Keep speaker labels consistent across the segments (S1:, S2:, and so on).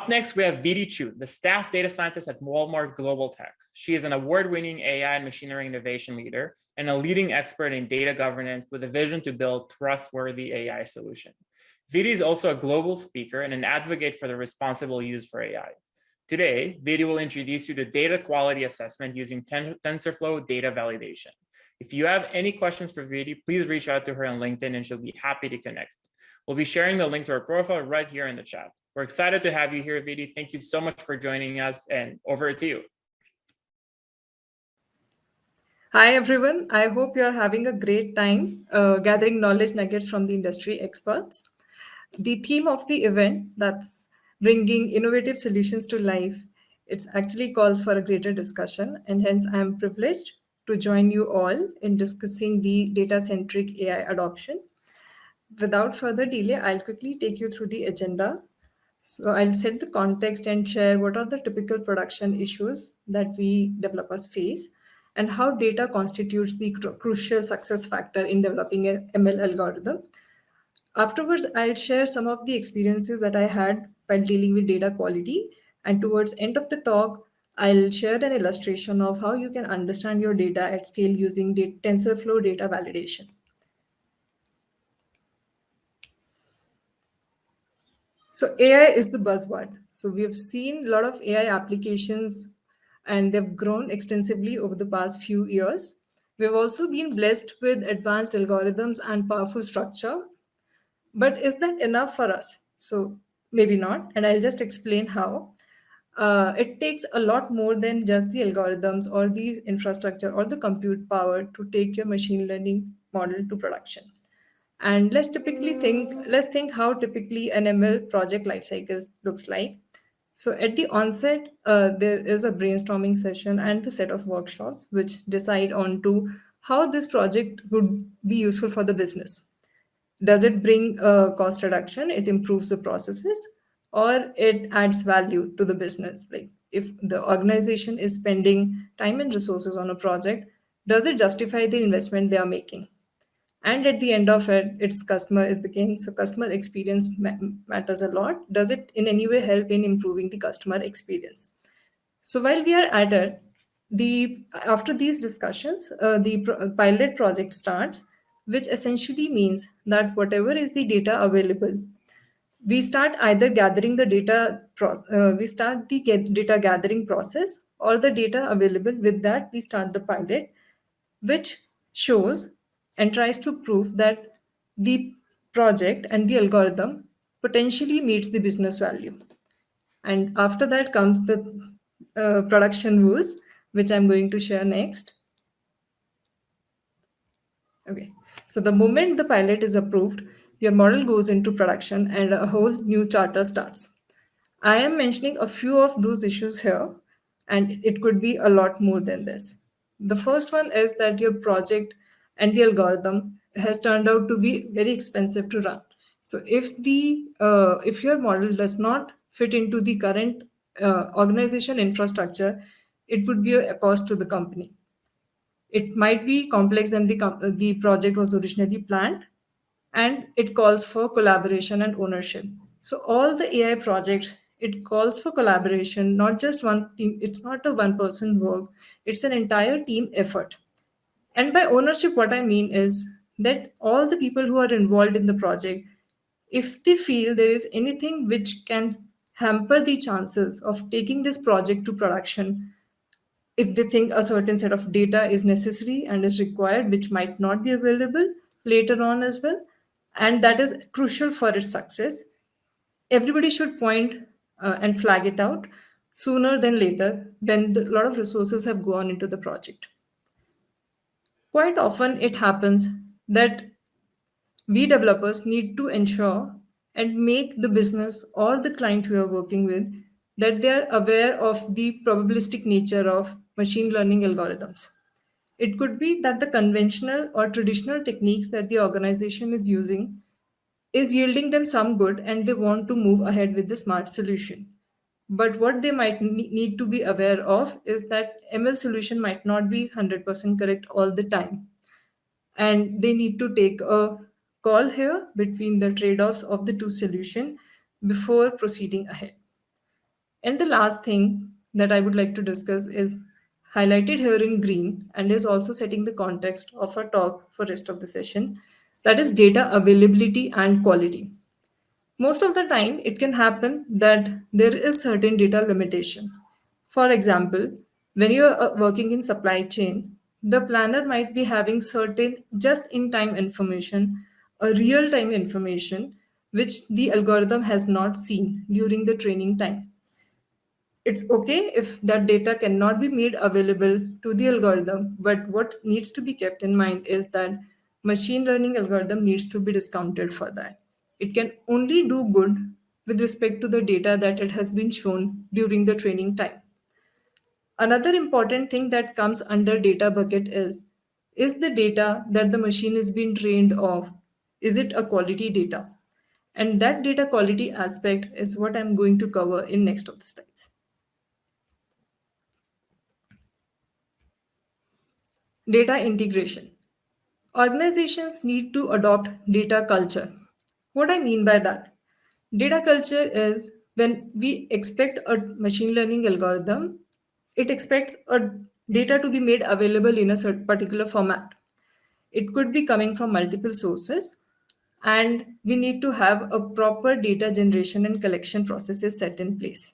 S1: Up next, we have Vidhi Chugh, the staff data scientist at Walmart Global Tech. She is an award-winning AI and machine learning innovation leader and a leading expert in data governance with a vision to build trustworthy AI solutions. Vidhi is also a global speaker and an advocate for the responsible use for AI. Today, Vidhi will introduce you to data quality assessment using TensorFlow data validation. If you have any questions for Vidhi, please reach out to her on LinkedIn and she'll be happy to connect. We'll be sharing the link to her profile right here in the chat. We're excited to have you here, Vidhi. Thank you so much for joining us, and over to you.
S2: Hi, everyone. I hope you're having a great time gathering knowledge nuggets from the industry experts. The theme of the event, that's bringing innovative solutions to life, it actually calls for a greater discussion, and hence I'm privileged to join you all in discussing the data-centric AI adoption. Without further delay, I'll quickly take you through the agenda. So I'll set the context and share what are the typical production issues that we developers face and how data constitutes the crucial success factor in developing an ML algorithm. Afterwards, I'll share some of the experiences that I had while dealing with data quality. And towards end of the talk, I'll share an illustration of how you can understand your data at scale using TensorFlow data validation. So AI is the buzzword. So we have seen a lot of AI applications and they've grown extensively over the past few years. We've also been blessed with advanced algorithms and powerful structure. But is that enough for us? So maybe not. And I'll just explain how. It takes a lot more than just the algorithms or the infrastructure or the compute power to take your machine learning model to production. And let's think how typically an ML project lifecycle looks like. So at the onset, there is a brainstorming session and the set of workshops which decide on to how this project would be useful for the business. Does it bring a cost reduction? It improves the processes, or it adds value to the business? Like if the organization is spending time and resources on a project, does it justify the investment they are making? And at the end of it, its customer is the king. So customer experience matters a lot. Does it in any way help in improving the customer experience? So while we are at it, after these discussions, the pilot project starts, which essentially means that whatever is the data available, we start either gathering the data, we start the data gathering process, or the data available. With that, we start the pilot, which shows and tries to prove that the project and the algorithm potentially meets the business value. And after that comes the production woes, which I'm going to share next. Okay, so the moment the pilot is approved, your model goes into production and a whole new charter starts. I am mentioning a few of those issues here, and it could be a lot more than this. The first one is that your project and the algorithm has turned out to be very expensive to run. So if your model does not fit into the current organization infrastructure, it would be a cost to the company. It might be complex than the project was originally planned, and it calls for collaboration and ownership. So all the AI projects, it calls for collaboration, not just one team. It's not a one person work. It's an entire team effort. And by ownership, what I mean is that all the people who are involved in the project, if they feel there is anything which can hamper the chances of taking this project to production, if they think a certain set of data is necessary and is required, which might not be available later on as well, and that is crucial for its success, everybody should point and flag it out sooner than later when a lot of resources have gone into the project. Quite often it happens that we developers need to ensure and make the business or the client we are working with that they are aware of the probabilistic nature of machine learning algorithms. It could be that the conventional or traditional techniques that the organization is using is yielding them some good and they want to move ahead with the smart solution. But what they might need to be aware of is that ML solution might not be 100% correct all the time. And they need to take a call here between the trade-offs of the two solutions before proceeding ahead. And the last thing that I would like to discuss is highlighted here in green and is also setting the context of our talk for rest of the session. That is data availability and quality. Most of the time, it can happen that there is certain data limitation. For example, when you are working in supply chain, the planner might be having certain just-in-time information, a real-time information, which the algorithm has not seen during the training time. It's okay if that data cannot be made available to the algorithm, but what needs to be kept in mind is that machine learning algorithm needs to be discounted for that. It can only do good with respect to the data that it has been shown during the training time. Another important thing that comes under data bucket is the data that the machine is being trained of, is it a quality data? And that data quality aspect is what I'm going to cover in next of the slides. Data integration. Organizations need to adopt data culture. What I mean by that? Data culture is when we expect a machine learning algorithm, it expects a data to be made available in a certain particular format. It could be coming from multiple sources, and we need to have a proper data generation and collection processes set in place.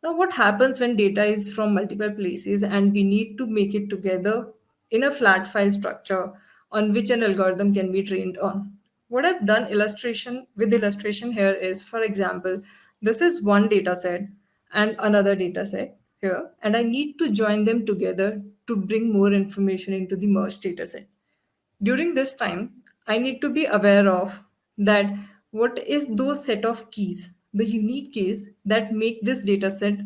S2: Now, what happens when data is from multiple places and we need to make it together in a flat file structure on which an algorithm can be trained on? What I've done illustration here is, for example, this is one data set and another data set here, and I need to join them together to bring more information into the merged data set. During this time, I need to be aware of that what is those set of keys, the unique keys that make this data set,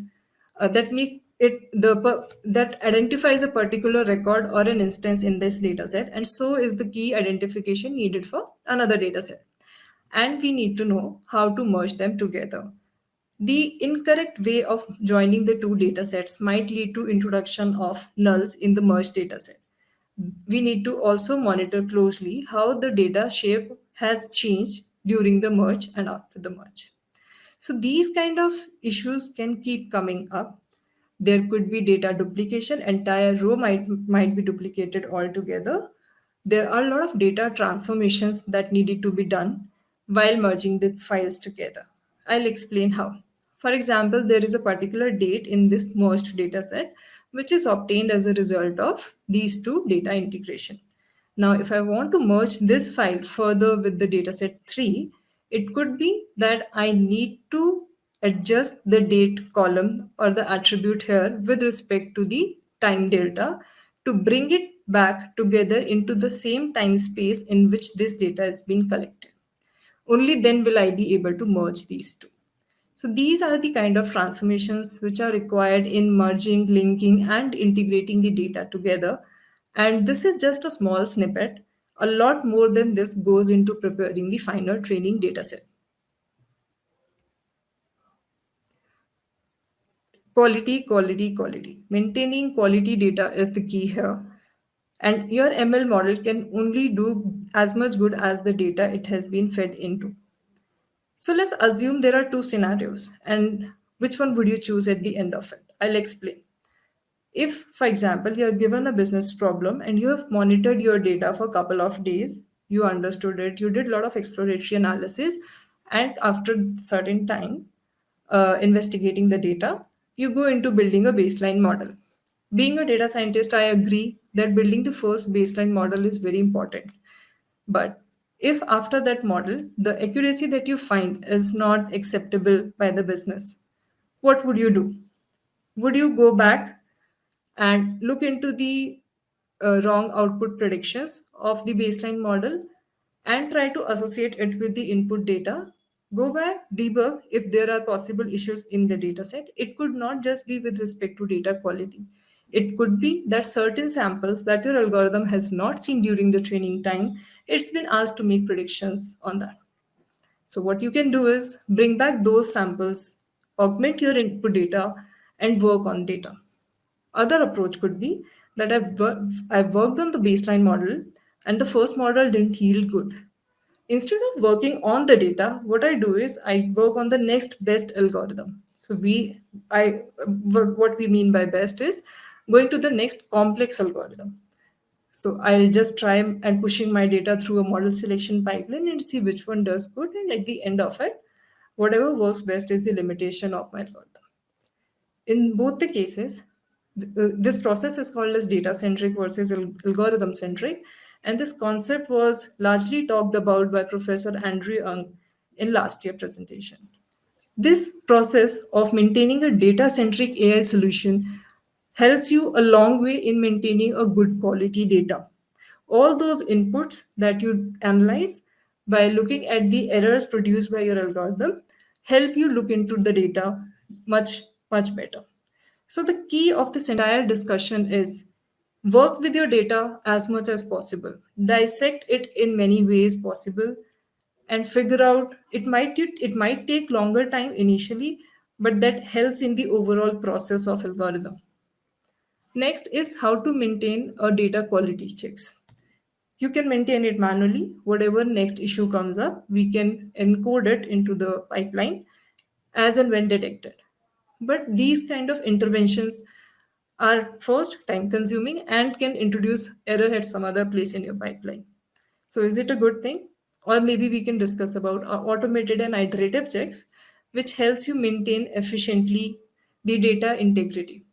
S2: that make it that identifies a particular record or an instance in this data set, and so is the key identification needed for another data set. And we need to know how to merge them together. The incorrect way of joining the two data sets might lead to introduction of nulls in the merged data set. We need to also monitor closely how the data shape has changed during the merge and after the merge. So these kind of issues can keep coming up. There could be data duplication, entire row might be duplicated altogether. There are a lot of data transformations that needed to be done while merging the files together. I'll explain how. For example, there is a particular date in this merged data set which is obtained as a result of these two data integration. Now, if I want to merge this file further with the dataset 3, it could be that I need to adjust the date column or the attribute here with respect to the time delta to bring it back together into the same time space in which this data has been collected. Only then will I be able to merge these two. So these are the kind of transformations which are required in merging, linking, and integrating the data together. And this is just a small snippet. A lot more than this goes into preparing the final training dataset. Quality, quality, quality. Maintaining quality data is the key here. And your ML model can only do as much good as the data it has been fed into. So let's assume there are two scenarios, and which one would you choose at the end of it? I'll explain. If, for example, you're given a business problem and you have monitored your data for a couple of days, you understood it, you did a lot of exploratory analysis, and after certain time, investigating the data, you go into building a baseline model. Being a data scientist, I agree that building the first baseline model is very important. But if after that model, the accuracy that you find is not acceptable by the business, what would you do? Would you go back and look into the wrong output predictions of the baseline model and try to associate it with the input data? Go back, debug if there are possible issues in the data set. It could not just be with respect to data quality. It could be that certain samples that your algorithm has not seen during the training time, it's been asked to make predictions on that. So what you can do is bring back those samples, augment your input data, and work on data. Other approach could be that I've worked on the baseline model and the first model didn't yield good. Instead of working on the data, what I do is I work on the next best algorithm. So what we mean by best is going to the next complex algorithm. So I'll just try and pushing my data through a model selection pipeline and see which one does good. And at the end of it, whatever works best is the limitation of my algorithm. In both the cases, this process is called as data centric versus algorithm centric. And this concept was largely talked about by Professor Andrew Ng in last year presentation. This process of maintaining a data centric AI solution helps you a long way in maintaining a good quality data. All those inputs that you analyze by looking at the errors produced by your algorithm help you look into the data much better. So the key of this entire discussion is work with your data as much as possible. Dissect it in many ways possible and figure out it might take longer time initially, but that helps in the overall process of algorithm. Next is how to maintain a data quality checks. You can maintain it manually. Whatever next issue comes up, we can encode it into the pipeline as and when detected. But these kind of interventions are first time consuming and can introduce error at some other place in your pipeline. So is it a good thing? Or maybe we can discuss about automated and iterative checks, which helps you maintain efficiently the data integrity.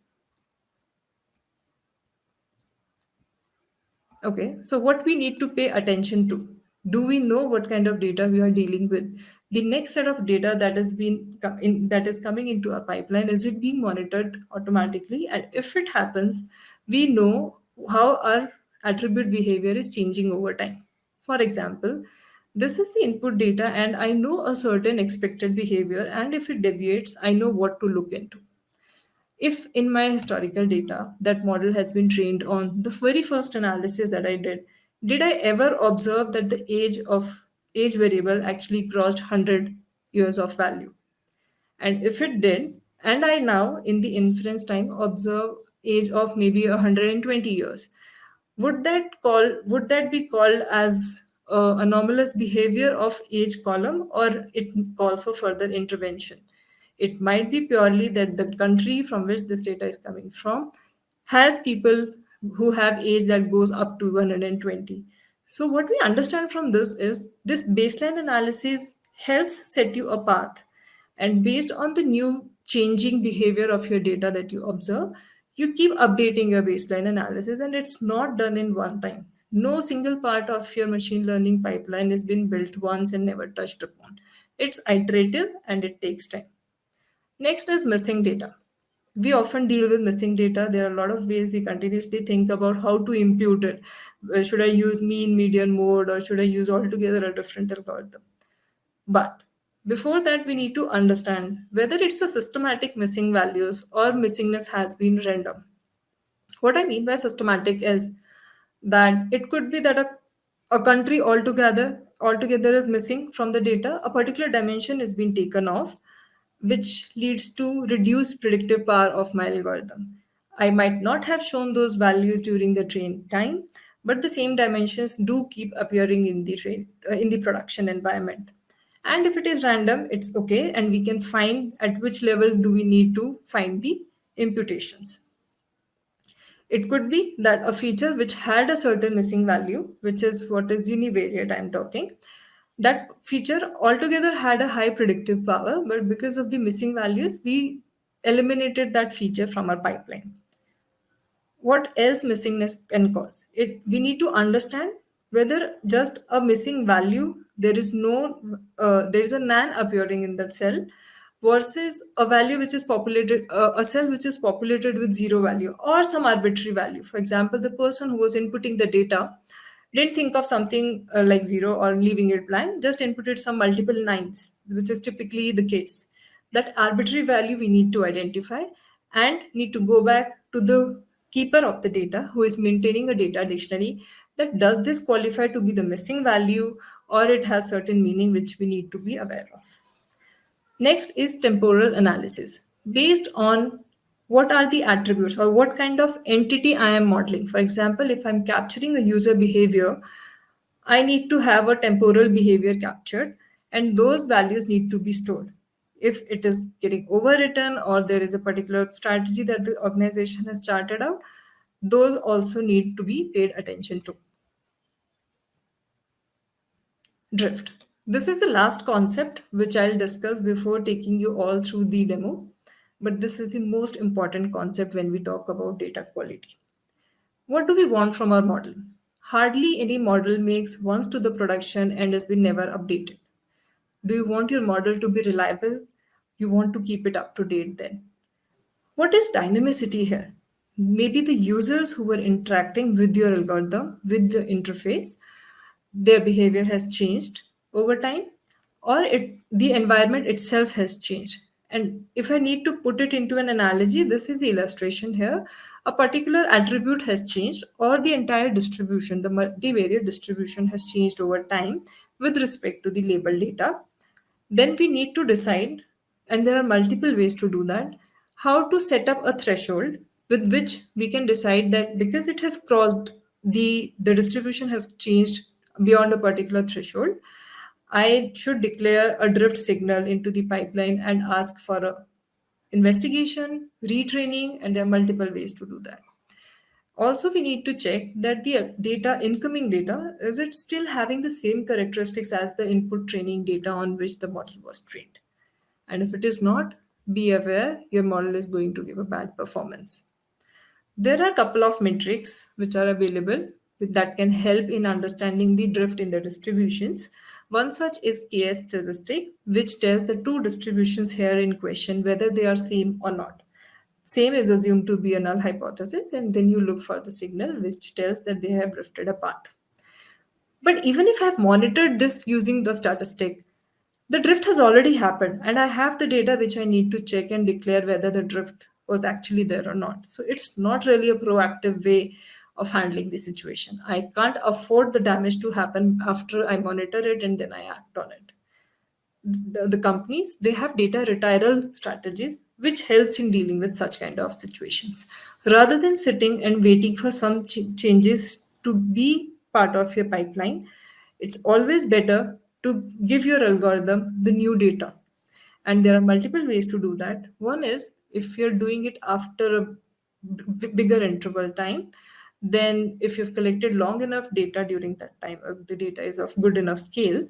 S2: Okay, so what we need to pay attention to? Do we know what kind of data we are dealing with? The next set of data that is coming into our pipeline, is it being monitored automatically? And if it happens, we know how our attribute behavior is changing over time. For example, this is the input data, and I know a certain expected behavior, and if it deviates, I know what to look into. If in my historical data that model has been trained on the very first analysis that I did I ever observe that the age variable actually crossed 100 years of value? And if it did, and I now in the inference time observe age of maybe 120 years, would that be called as anomalous behavior of age column, or it calls for further intervention? It might be purely that the country from which this data is coming from has people who have age that goes up to 120. So what we understand from this is this baseline analysis helps set you a path, and based on the new changing behavior of your data that you observe, you keep updating your baseline analysis, and it's not done in one time. No single part of your machine learning pipeline has been built once and never touched upon. It's iterative and it takes time. Next is missing data. We often deal with missing data. There are a lot of ways we continuously think about how to impute it. Should I use mean, median, mode, or should I use altogether a different algorithm? But before that, we need to understand whether it's a systematic missing values or missingness has been random. What I mean by systematic is that it could be that a country altogether is missing from the data. A particular dimension is being taken off, which leads to reduced predictive power of my algorithm. I might not have shown those values during the train time, but the same dimensions do keep appearing in the in the production environment. And if it is random, it's okay, and we can find at which level do we need to find the imputations. It could be that a feature which had a certain missing value, which is what is univariate I'm talking, that feature altogether had a high predictive power, but because of the missing values, we eliminated that feature from our pipeline. What else missingness can cause? We need to understand whether just a missing value, there is a nan appearing in that cell, versus a value which is populated, a cell which is populated with zero value or some arbitrary value. For example, the person who was inputting the data didn't think of something like zero or leaving it blank, just inputted some multiple nines, which is typically the case. That arbitrary value we need to identify and need to go back to the keeper of the data who is maintaining a data dictionary, that does this qualify to be the missing value, or it has certain meaning which we need to be aware of. Next is temporal analysis. Based on what are the attributes or what kind of entity I am modeling. For example, if I'm capturing a user behavior, I need to have a temporal behavior captured, and those values need to be stored. If it is getting overwritten or there is a particular strategy that the organization has charted out, those also need to be paid attention to. Drift. This is the last concept which I'll discuss before taking you all through the demo. But this is the most important concept when we talk about data quality. What do we want from our model? Hardly any model makes once to the production and has been never updated. Do you want your model to be reliable? You want to keep it up to date then. What is dynamicity here? Maybe the users who were interacting with your algorithm, with the interface, their behavior has changed over time, or the environment itself has changed. And if I need to put it into an analogy, this is the illustration here. A particular attribute has changed, or the entire distribution, the multivariate distribution has changed over time with respect to the label data. Then we need to decide, and there are multiple ways to do that, how to set up a threshold with which we can decide that because it has crossed the distribution has changed beyond a particular threshold, I should declare a drift signal into the pipeline and ask for a investigation, retraining, and there are multiple ways to do that. Also, we need to check that the data, incoming data, is it still having the same characteristics as the input training data on which the model was trained. And if it is not, be aware your model is going to give a bad performance. There are a couple of metrics which are available that can help in understanding the drift in the distributions. One such is KS statistic, which tells the two distributions here in question whether they are same or not. Same is assumed to be a null hypothesis, and then you look for the signal which tells that they have drifted apart. But even if I've monitored this using the statistic, the drift has already happened, and I have the data which I need to check and declare whether the drift was actually there or not. So it's not really a proactive way of handling the situation. I can't afford the damage to happen after I monitor it and then I act on it. The companies, they have data retiral strategies which helps in dealing with such kind of situations rather than sitting and waiting for some changes to be part of your pipeline. It's always better to give your algorithm the new data, and there are multiple ways to do that. One is if you're doing it after a bigger interval time, then if you've collected long enough data during that time, the data is of good enough scale,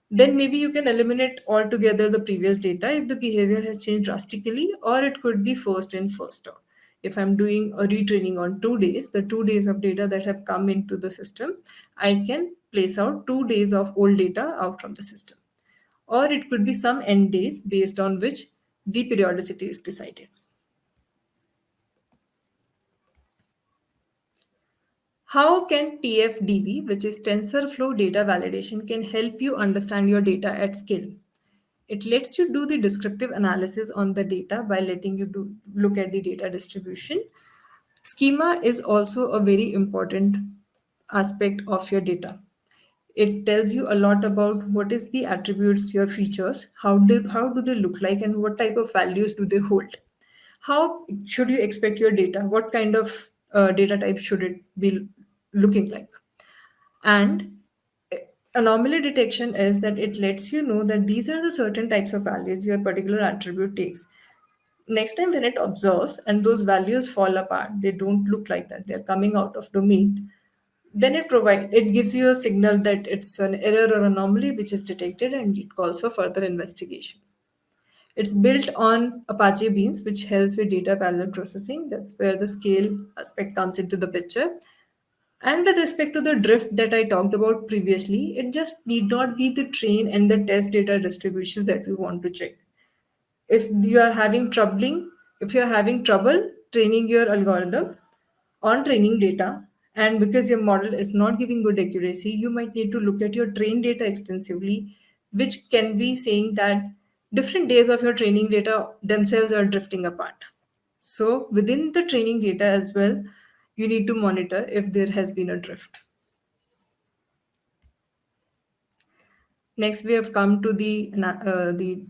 S2: then maybe you can eliminate altogether the previous data if the behavior has changed drastically, or it could be first in, first out. If I'm doing a retraining on 2 days, the 2 days of data that have come into the system, I can place out 2 days of old data out from the system. Or it could be some end days based on which the periodicity is decided. How can TFDV, which is TensorFlow data validation, can help you understand your data at scale? It lets you do the descriptive analysis on the data by letting you look at the data distribution. Schema is also a very important aspect of your data. It tells you a lot about what is the attributes, your features, how do they look like, and what type of values do they hold. How should you expect your data? What kind of data type should it be looking like? And anomaly detection is that it lets you know that these are the certain types of values your particular attribute takes. Next time when it observes and those values fall apart, they don't look like that, they're coming out of domain, then it gives you a signal that it's an error or anomaly which is detected and it calls for further investigation. It's built on Apache Beans, which helps with data parallel processing. That's where the scale aspect comes into the picture. And with respect to the drift that I talked about previously, it just need not be the train and the test data distributions that we want to check. If you are having if you are having trouble training your algorithm on training data, and because your model is not giving good accuracy, you might need to look at your trained data extensively, which can be saying that different days of your training data themselves are drifting apart. So within the training data as well, you need to monitor if there has been a drift. Next, we have come to the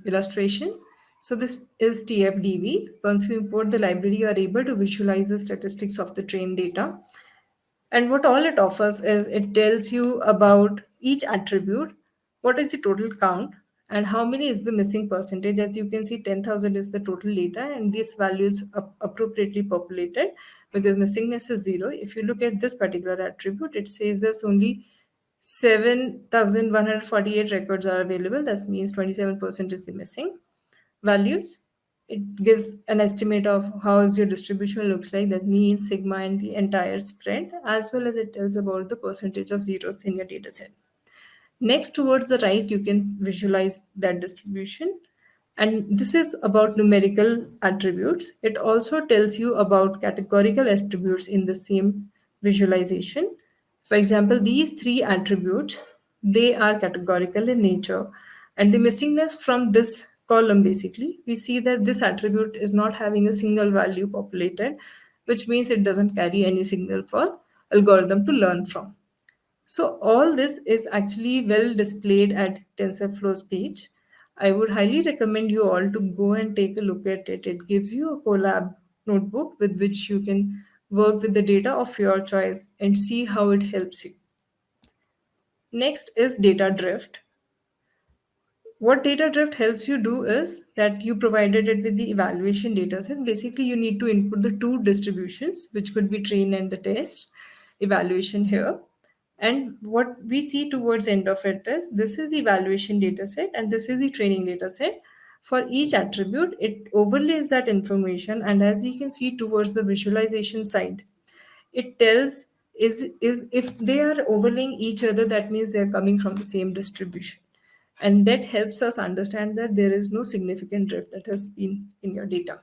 S2: illustration. So this is TFDV. Once you import the library, you are able to visualize the statistics of the trained data. And what all it offers is it tells you about each attribute, what is the total count, And how many is the missing percentage? As you can see, 10,000 is the total data, and this value is appropriately populated because missingness is 0. If you look at this particular attribute, it says there's only 7,148 records are available. That means 27% is the missing values. It gives an estimate of how your distribution looks like, that means sigma and the entire spread, as well as it tells about the percentage of zeros in your data set. Next, towards the right, you can visualize that distribution. And this is about numerical attributes. It also tells you about categorical attributes in the same visualization. For example, these three attributes, they are categorical in nature. And the missingness from this column, basically, we see that this attribute is not having a single value populated, which means it doesn't carry any signal for algorithm to learn from. So all this is actually well displayed at TensorFlow's page. I would highly recommend you all to go and take a look at it. It gives you a Colab notebook with which you can work with the data of your choice and see how it helps you. Next is data drift. What data drift helps you do is that you provided it with the evaluation data set. Basically, you need to input the two distributions, which could be train and the test evaluation here. And what we see towards end of it is this is the evaluation data set and this is the training data set. For each attribute, it overlays that information. And as you can see towards the visualization side, it tells is if they are overlaying each other, that means they're coming from the same distribution. And that helps us understand that there is no significant drift that has been in your data.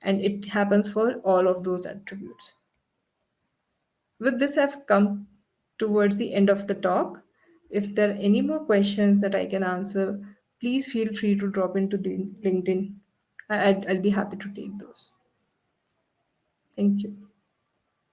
S2: And it happens for all of those attributes. With this, I've come towards the end of the talk. If there are any more questions that I can answer, please feel free to drop into the LinkedIn. I'll be happy to take those. Thank you.